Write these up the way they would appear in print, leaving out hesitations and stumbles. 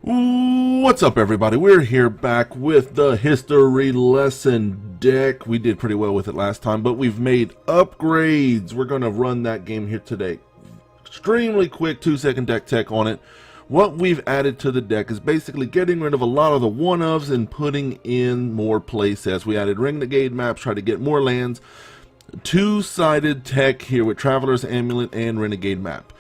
What's up, everybody? We're here back with the history lesson deck. We did pretty well with it last time, but we've made upgrades. We're going to run that game here today. Extremely quick 2-second deck tech on it. What we've added to the deck is basically getting rid of a lot of the one-ofs and putting in more play sets. We added Renegade maps, try to get more lands. Two-sided tech here with Traveler's Amulet and Renegade map.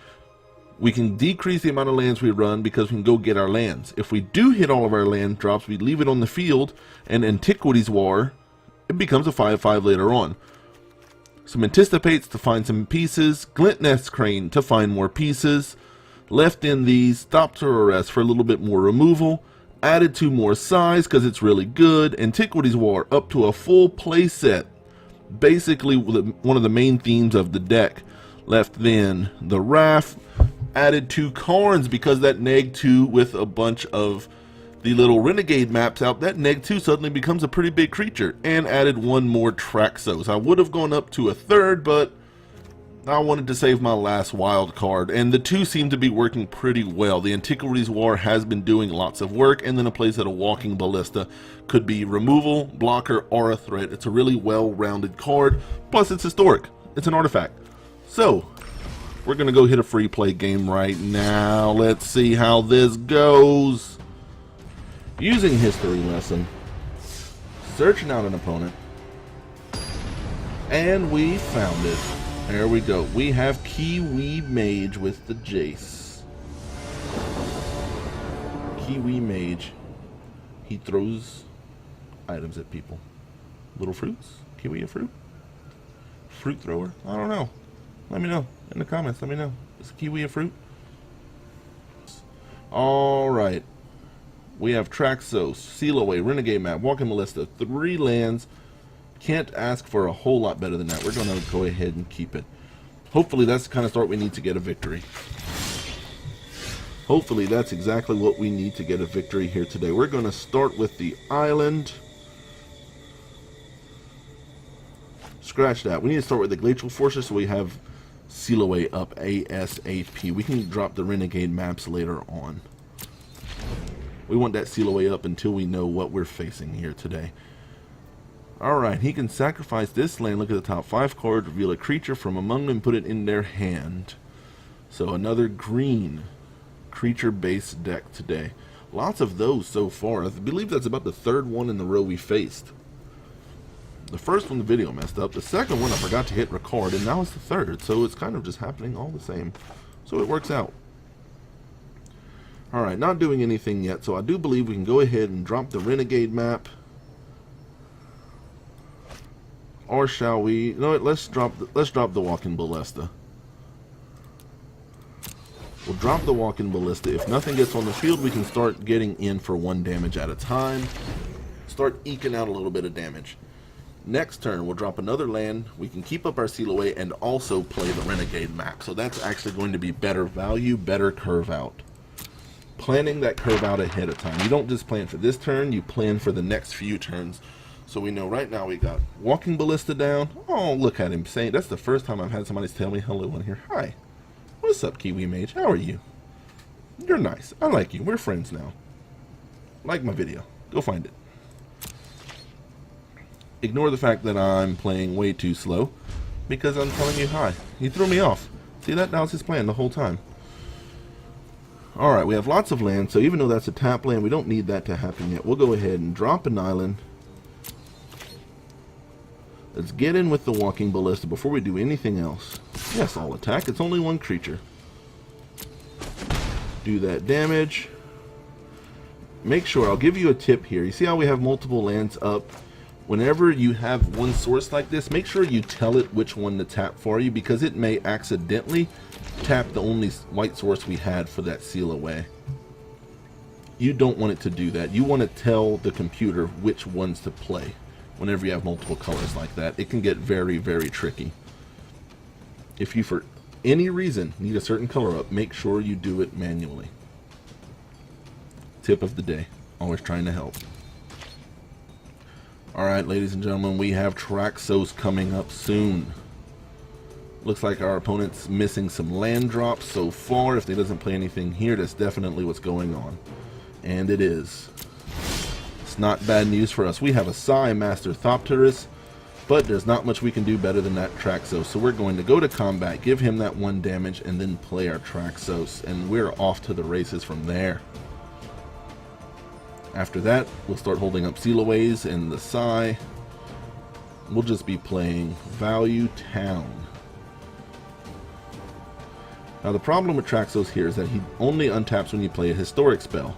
We can decrease the amount of lands we run because we can go get our lands. If we do hit all of our land drops, we leave it on the field, and Antiquities War, it becomes a 5/5 later on. Some Anticipates to find some pieces, Glint Nest Crane to find more pieces, left in these Stop to Arrest for a little bit more removal, added 2 more size because it's really good, Antiquities War up to a full play set, basically one of the main themes of the deck. Left then the Wrath, added 2 Karns because that neg 2 with a bunch of the little Renegade maps out, that neg 2 suddenly becomes a pretty big creature, and added 1 more Traxos. I would have gone up to a third, but I wanted to save my last wild card, and the 2 seem to be working pretty well. The Antiquities War has been doing lots of work, and then a place at a Walking Ballista could be removal, blocker, or a threat. It's a really well-rounded card, plus it's historic. It's an artifact. So we're going to go hit a free play game right now. Let's see how this goes. Using history lesson. Searching out an opponent. And we found it. There we go. We have Kiwi Mage with the Jace. Kiwi Mage. He throws items at people. Little fruits? Kiwi a fruit? Fruit thrower? I don't know. Let me know in the comments. Let me know. Is kiwi a fruit? Alright. We have Traxos, Seal Away, Renegade Map, Walking Ballista, 3 lands. Can't ask for a whole lot better than that. We're going to go ahead and keep it. Hopefully that's the kind of start we need to get a victory. Hopefully that's exactly what we need to get a victory here today. We're going to start with the island. Scratch that. We need to start with the Glacial Fortress so we have Seal Away up ASAP. We can drop the Renegade maps later on. We want that Seal Away up until we know what we're facing here today. Alright, he can sacrifice this land, look at the top 5 cards, reveal a creature from among them, put it in their hand. So another green creature-based deck today. Lots of those so far. I believe that's about the 3rd one in the row we faced. The first one the video messed up, the second one I forgot to hit record, and now it's the 3rd, so it's kind of just happening all the same. So it works out. Alright, not doing anything yet, so I do believe we can go ahead and drop the Renegade map. Or shall we? No, let's drop the Walking Ballista. We'll drop the Walking Ballista. If nothing gets on the field, we can start getting in for 1 damage at a time. Start eking out a little bit of damage. Next turn, we'll drop another land. We can keep up our Seal Away and also play the Renegade map. So that's actually going to be better value, better curve out. Planning that curve out ahead of time. You don't just plan for this turn, you plan for the next few turns. So we know right now we got Walking Ballista down. Oh, look at him saying, that's the first time I've had somebody tell me hello in here. Hi. What's up, Kiwi Mage? How are you? You're nice. I like you. We're friends now. Like my video. Go find it. Ignore the fact that I'm playing way too slow because I'm telling you hi. He threw me off. See that? That was his plan the whole time. Alright, we have lots of land, so even though that's a tap land, we don't need that to happen yet. We'll go ahead and drop an island. Let's get in with the Walking Ballista before we do anything else. Yes, I'll attack. It's only 1 creature. Do that damage. Make sure, I'll give you a tip here. You see how we have multiple lands up? Whenever you have one source like this, make sure you tell it which one to tap for you because it may accidentally tap the only white source we had for that Seal Away. You don't want it to do that. You want to tell the computer which ones to play. Whenever you have multiple colors like that, it can get very, very tricky. If you, for any reason, need a certain color up, make sure you do it manually. Tip of the day. Always trying to help. Alright, ladies and gentlemen, we have Traxos coming up soon. Looks like our opponent's missing some land drops so far. If he doesn't play anything here, that's definitely what's going on. And it is. It's not bad news for us. We have a Psi Master Thopterus, but there's not much we can do better than that Traxos. So we're going to go to combat, give him that 1 damage, and then play our Traxos. And we're off to the races from there. After that, we'll start holding up Sealaways and the Psi. We'll just be playing Value Town. Now the problem with Traxos here is that he only untaps when you play a historic spell.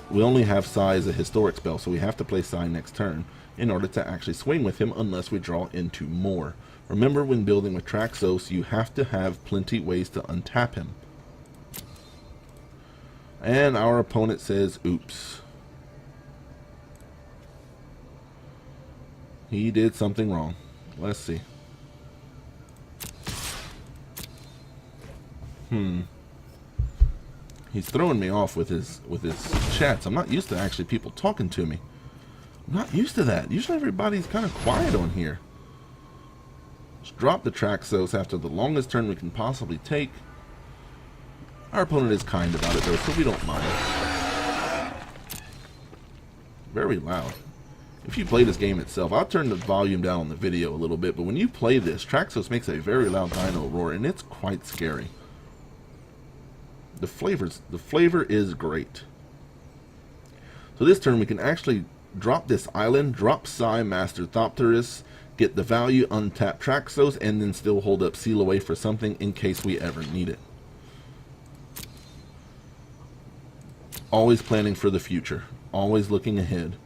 We only have Psi as a historic spell, so we have to play Psi next turn in order to actually swing with him unless we draw into more. Remember, when building with Traxos, you have to have plenty ways to untap him. And our opponent says, oops. He did something wrong. Let's see. He's throwing me off with his chats. I'm not used to actually people talking to me. I'm not used to that. Usually everybody's kind of quiet on here. Let's drop the Traxos after the longest turn we can possibly take. Our opponent is kind about it though, so we don't mind. Very loud. If you play this game itself, I'll turn the volume down on the video a little bit, but when you play this, Traxos makes a very loud dino roar, and it's quite scary. The flavor is great. So this turn we can actually drop this island, drop Psi Master Thopterus, get the value, untap Traxos, and then still hold up Seal Away for something in case we ever need it. Always planning for the future. Always looking ahead.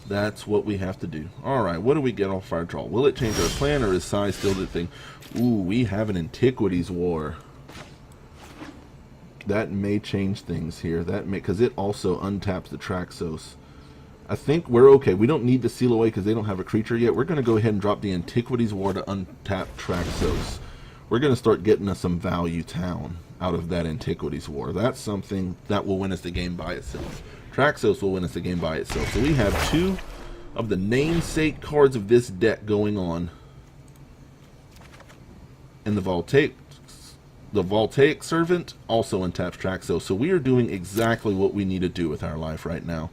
That's what we have to do. Alright, what do we get off our draw? Will it change our plan, or is Psi still the thing? Ooh, we have an Antiquities War. That may change things here. That may, because it also untaps the Traxos. I think we're okay. We don't need to Seal Away because they don't have a creature yet. We're going to go ahead and drop the Antiquities War to untap Traxos. We're going to start getting us some value town out of that Antiquities War. That's something that will win us the game by itself. Traxos will win us the game by itself. So we have 2 of the namesake cards of this deck going on. And the Voltaic Servant also untaps Traxos. So we are doing exactly what we need to do with our life right now.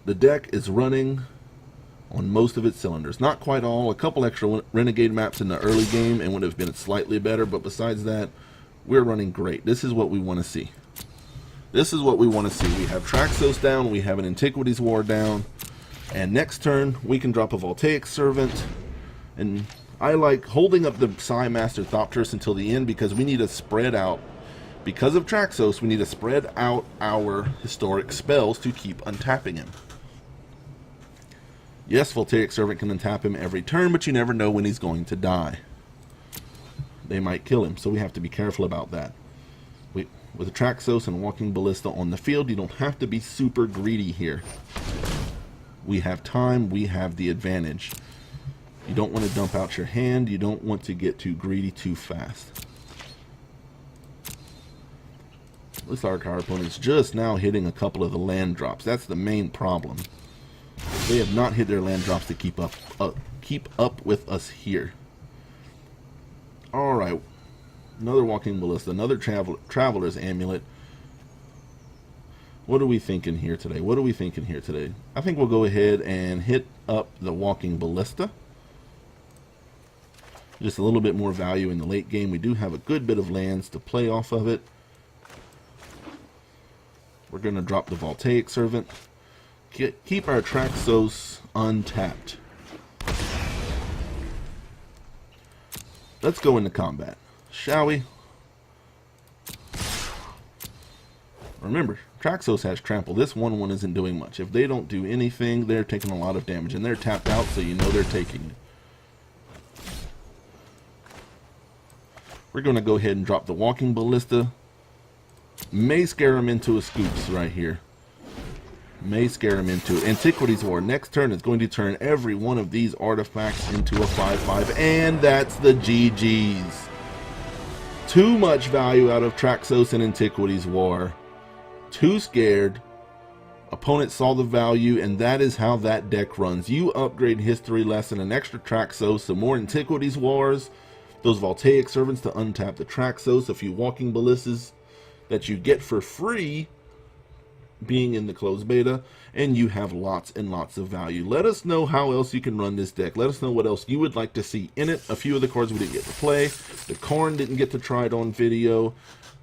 The deck is running on most of its cylinders. Not quite all. A couple extra Renegade maps in the early game and would have been slightly better. But besides that, we're running great. This is what we want to see. This is what we want to see. We have Traxos down. We have an Antiquities War down. And next turn, we can drop a Voltaic Servant. And I like holding up the Psi Master Thopterus until the end because we need to spread out. Because of Traxos, we need to spread out our historic spells to keep untapping him. Yes, Voltaic Servant can untap him every turn, but you never know when he's going to die. They might kill him, so we have to be careful about that. With Traxos and Walking Ballista on the field, you don't have to be super greedy here. We have time, we have the advantage. You don't want to dump out your hand, you don't want to get too greedy too fast. Looks like our opponent's just now hitting a couple of the land drops. That's the main problem. They have not hit their land drops to keep up with us here. Alright. Another Walking Ballista, another Traveler's Amulet. What are we thinking here today? What are we thinking here today? I think we'll go ahead and hit up the Walking Ballista. Just a little bit more value in the late game. We do have a good bit of lands to play off of it. We're going to drop the Voltaic Servant. Keep our Traxos untapped. Let's go into combat, shall we? Remember, Traxos has trample. This 1/1 isn't doing much. If they don't do anything, they're taking a lot of damage. And they're tapped out, so you know they're taking it. We're going to go ahead and drop the Walking Ballista. May scare him into a scoops right here. May scare him into it. Antiquities War. Next turn is going to turn every one of these artifacts into a 5/5. And that's the GG's. Too much value out of Traxos and Antiquities War. Too scared. Opponent saw the value, and that is how that deck runs. You upgrade History Lesson, an extra Traxos, some more Antiquities Wars, those Voltaic Servants to untap the Traxos, a few Walking Ballistas, that you get for free being in the closed beta, and you have lots and lots of value. Let us know how else you can run this deck. Let us know what else you would like to see in it. A few of the cards we didn't get to play. The Corn didn't get to try it on video.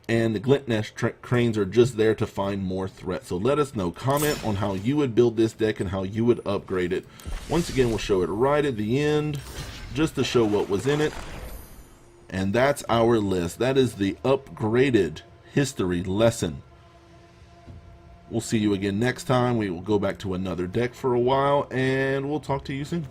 And the Glint Nest Cranes are just there to find more threats. So let us know. Comment on how you would build this deck and how you would upgrade it. Once again, we'll show it right at the end, just to show what was in it. And that's our list. That is the upgraded history lesson. We'll see you again next time. We will go back to another deck for a while, and we'll talk to you soon.